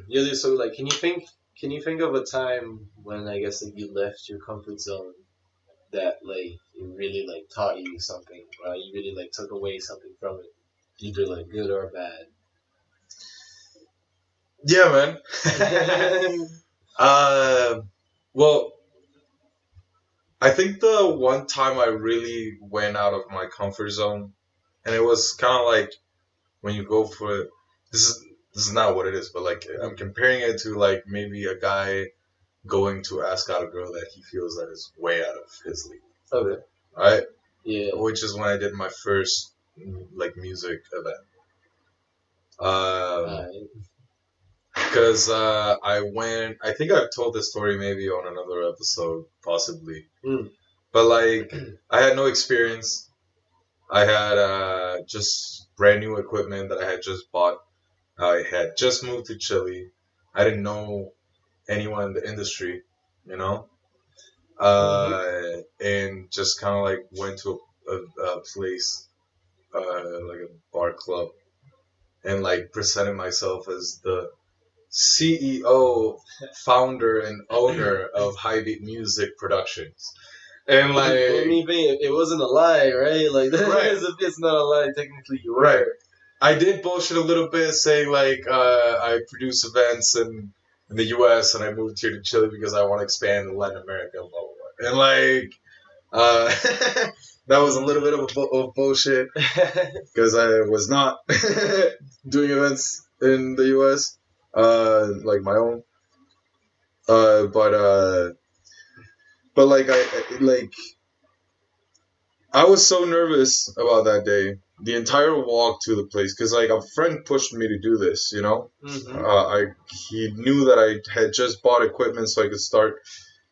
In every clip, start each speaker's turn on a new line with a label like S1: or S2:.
S1: Yeah, so like, can you think of a time when I guess like you left your comfort zone that like it really like taught you something, right? You really like took away something from it, either like good or bad.
S2: Yeah, man. uh, well, I think the one time I really went out of my comfort zone, and it was kind of like when you go for it. This is this is not what it is, but like I'm comparing it to like maybe a guy going to ask out a girl that he feels that is way out of his league.
S1: Okay.
S2: Right?
S1: Yeah.
S2: Which is when I did my first like music event. Because I went. I think I've told this story maybe on another episode, possibly. But like, I had no experience. I had just brand new equipment that I had just bought. I had just moved to Chile. I didn't know anyone in the industry, you know, and just kind of like went to a place, like a bar club, and like presented myself as the CEO, founder, and owner of High Beat Music Productions. And like,
S1: it wasn't a lie, right? Like,
S2: right.
S1: If it's not a lie, technically you're
S2: right. I did bullshit a little bit, saying like I produce events in the U.S. and I moved here to Chile because I want to expand in Latin America, blah blah blah. And like, that was a little bit of bullshit because I was not doing events in the U.S. Like my own. But like I was so nervous about that day, the entire walk to the place, because like a friend pushed me to do this, you know. He knew that I had just bought equipment so I could start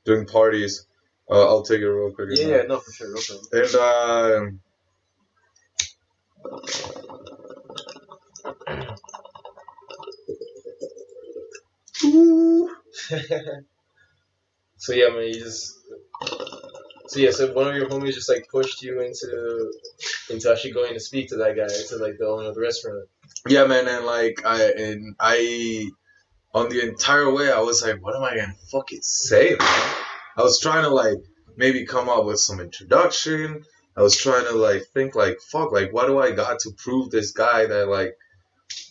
S2: doing parties. I'll take it real quick.
S1: Yeah, no, for sure. Okay. And so yeah, man, so one of your homies just like pushed you into actually going to speak to that guy, to like the owner of the restaurant.
S2: Yeah, man, and like I on the entire way I was like, what am I gonna fucking say, man? I was trying to like maybe come up with some introduction. I was trying to like think like, fuck, like what do I got to prove this guy that like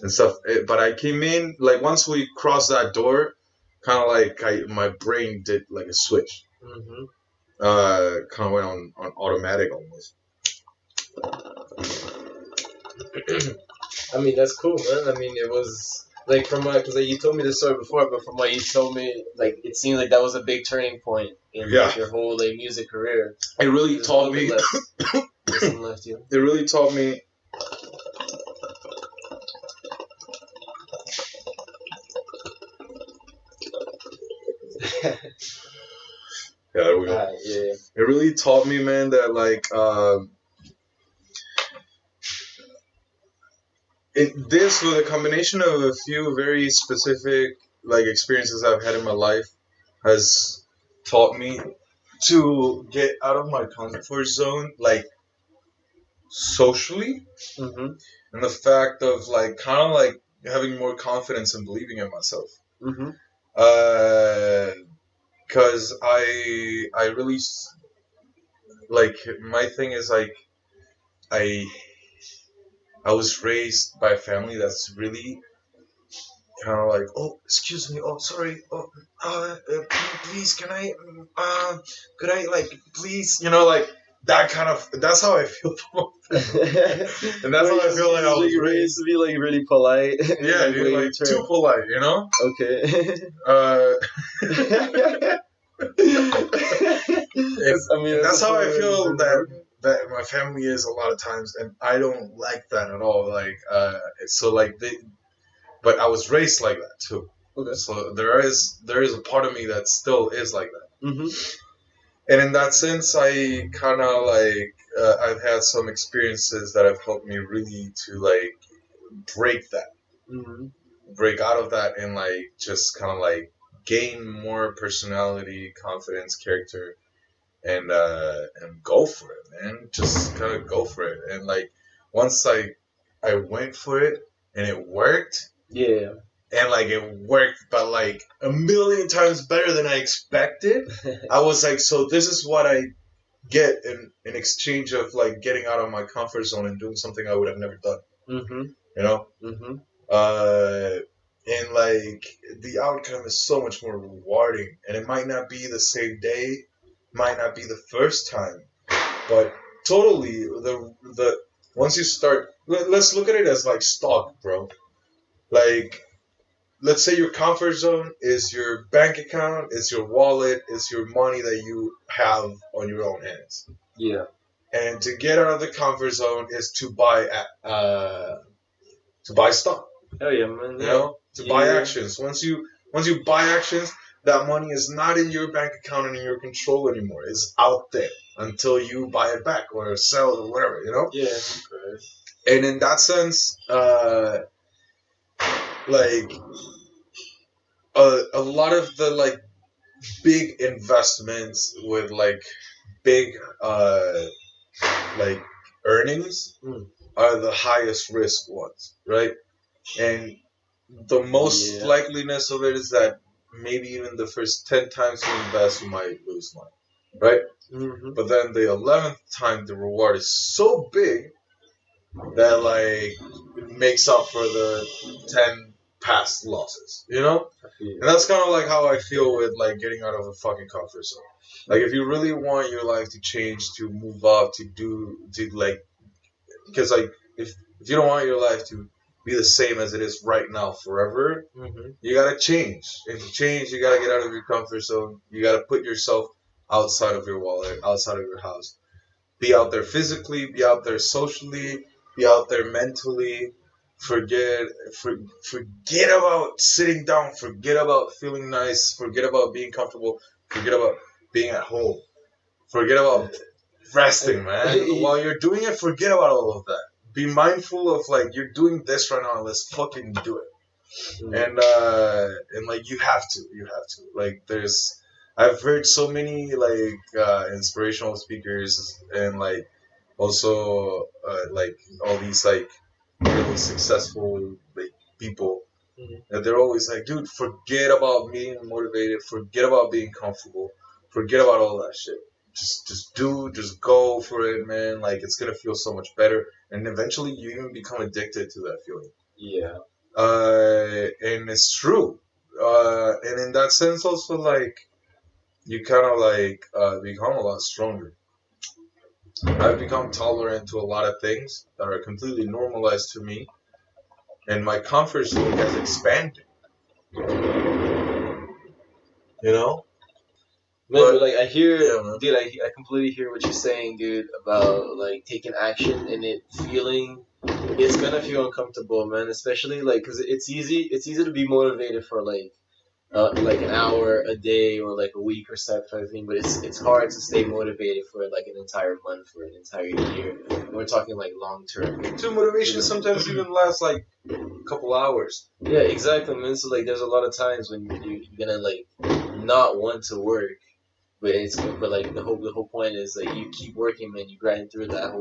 S2: and stuff. But I came in like once we crossed that door, kind of like my brain did like a switch. Kind of went on automatic almost.
S1: I mean, that's cool, man. I mean, it was like because like, you told me this story before, but from what you told me, like it seemed like that was a big turning point in like, your whole like music career.
S2: It really taught me. It really taught me. Yeah, there we go. Yeah. It really taught me, man, that like this with a combination of a few very specific like experiences I've had in my life has taught me to get out of my comfort zone, like socially, and the fact of like kind of like having more confidence and believing in myself. Because I really like my thing is like I was raised by a family that's really kind of like, oh, excuse me, oh, sorry, oh, please, can I, could I, like, please, you know, like, that kind of, that's how I feel. And that's how I feel like I was raised
S1: to be, like, really polite.
S2: Yeah, dude, like, too polite, you know?
S1: Okay.
S2: That's how I feel that my family is a lot of times, and I don't like that at all. Like, so like but I was raised like that too. Okay. So there is a part of me that still is like that. And in that sense, I kind of like I've had some experiences that have helped me really to like break that, break out of that, and like just kind of like gain more personality, confidence, character. And go for it, man. Just kind of go for it. And like once I went for it and it worked.
S1: Yeah.
S2: and like it worked, but like a million times better than I expected. I was like, so this is what I get in exchange of like getting out of my comfort zone and doing something I would have never done.
S1: Mm-hmm.
S2: You know?
S1: Mm-hmm.
S2: And like the outcome is so much more rewarding, and it might not be the same day, might not be the first time, but totally the once you start, let's look at it as like stock, bro. Like, let's say your comfort zone is your bank account, is your wallet, is your money that you have on your own hands.
S1: Yeah.
S2: And to get out of the comfort zone is to buy stock.
S1: Oh yeah, man.
S2: You know, to buy actions. Once you buy actions, that money is not in your bank account and in your control anymore. It's out there until you buy it back or sell it or whatever. You know.
S1: Yeah. Okay.
S2: And in that sense, like a lot of the like big investments with like big like earnings are the highest risk ones, right? And the most likeliness of it is that maybe even the first 10 times you invest, you might lose money, right? Mm-hmm. But then the 11th time, the reward is so big that like it makes up for the 10 past losses, you know? And that's kind of like how I feel with like getting out of a fucking comfort zone. Like if you really want your life to change, to move up, to like, because like if you don't want your life to be the same as it is right now forever, you gotta change. And to change, you gotta get out of your comfort zone. You gotta put yourself outside of your wallet, outside of your house. Be out there physically, be out there socially, be out there mentally. Forget about sitting down. Forget about feeling nice. Forget about being comfortable. Forget about being at home. Forget about resting, man. While you're doing it, forget about all of that. Be mindful of like you're doing this right now. Let's fucking do it. And like you have to. Like I've heard so many like inspirational speakers and like also like all these like really successful like people that they're always like, dude, forget about being motivated. Forget about being comfortable. Forget about all that shit. Just go for it, man. Like it's gonna feel so much better, and eventually you even become addicted to that feeling.
S1: Yeah.
S2: And it's true. And in that sense, also like you kind of like become a lot stronger. I've become tolerant to a lot of things that are completely normalized to me, and my comfort zone has expanded. You know.
S1: Man, but like I hear, dude, I completely hear what you're saying, dude, about like taking action and it feeling, it's gonna feel uncomfortable, man. Especially like, cause it's easy to be motivated for like an hour a day or like a week or stuff kind of thing, but it's hard to stay motivated for like an entire month or an entire year. And we're talking like long term.
S2: Dude, motivation sometimes even lasts like a couple hours.
S1: Yeah, exactly, man. So like, there's a lot of times when you're gonna like not want to work. But like the whole point is like you keep working, man. You grind through that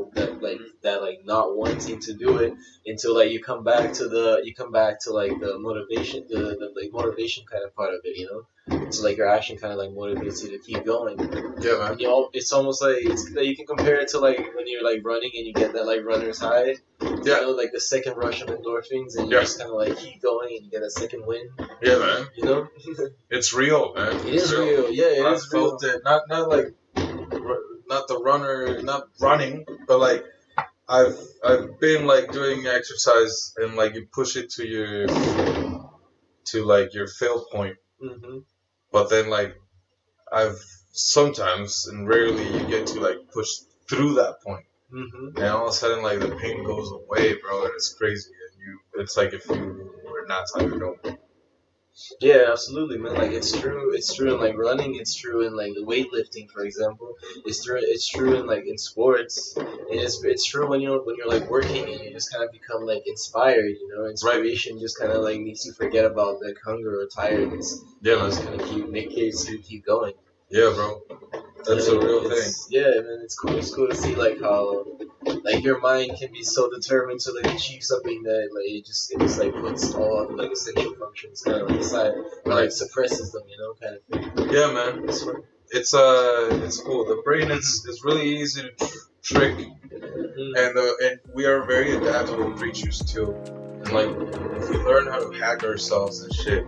S1: not wanting to do it until like you come back to like the motivation, the like motivation kind of part of it, you know. So like your action kind of like motivates you to keep going.
S2: Yeah, man.
S1: And it's almost like you can compare it to like when you're like running and you get that like runner's high.
S2: Yeah.
S1: You know, like the second rush of endorphins, and you just kind of like keep going and you get a second win.
S2: Yeah, man.
S1: You know,
S2: it's real, man.
S1: It is real. Yeah, it is real.
S2: It. Not like not the runner, not running, but like I've been like doing exercise and like you push it to your fail point, but then like I've sometimes and rarely you get to like push through that point. And all of a sudden, like the pain goes away, bro, and it's crazy. And it's like if you were not tired over.
S1: Yeah, absolutely, man. Like it's true in like running. It's true in like weightlifting, for example. It's true in like in sports, and it's true when you're like working and you just kind of become like inspired. You know, inspiration just kind of like makes you forget about like hunger or tiredness.
S2: Yeah, man.
S1: Just kind of makes you keep going.
S2: Yeah, bro. That's a real thing.
S1: Yeah, man. It's cool to see like how like your mind can be so determined to like achieve something that like it just like puts all the like essential functions kind of like aside or like suppresses them, kind of thing.
S2: Yeah, man. It's cool. The brain is really easy to trick, and we are very adaptable creatures too. And like if we learn how to hack ourselves and shit,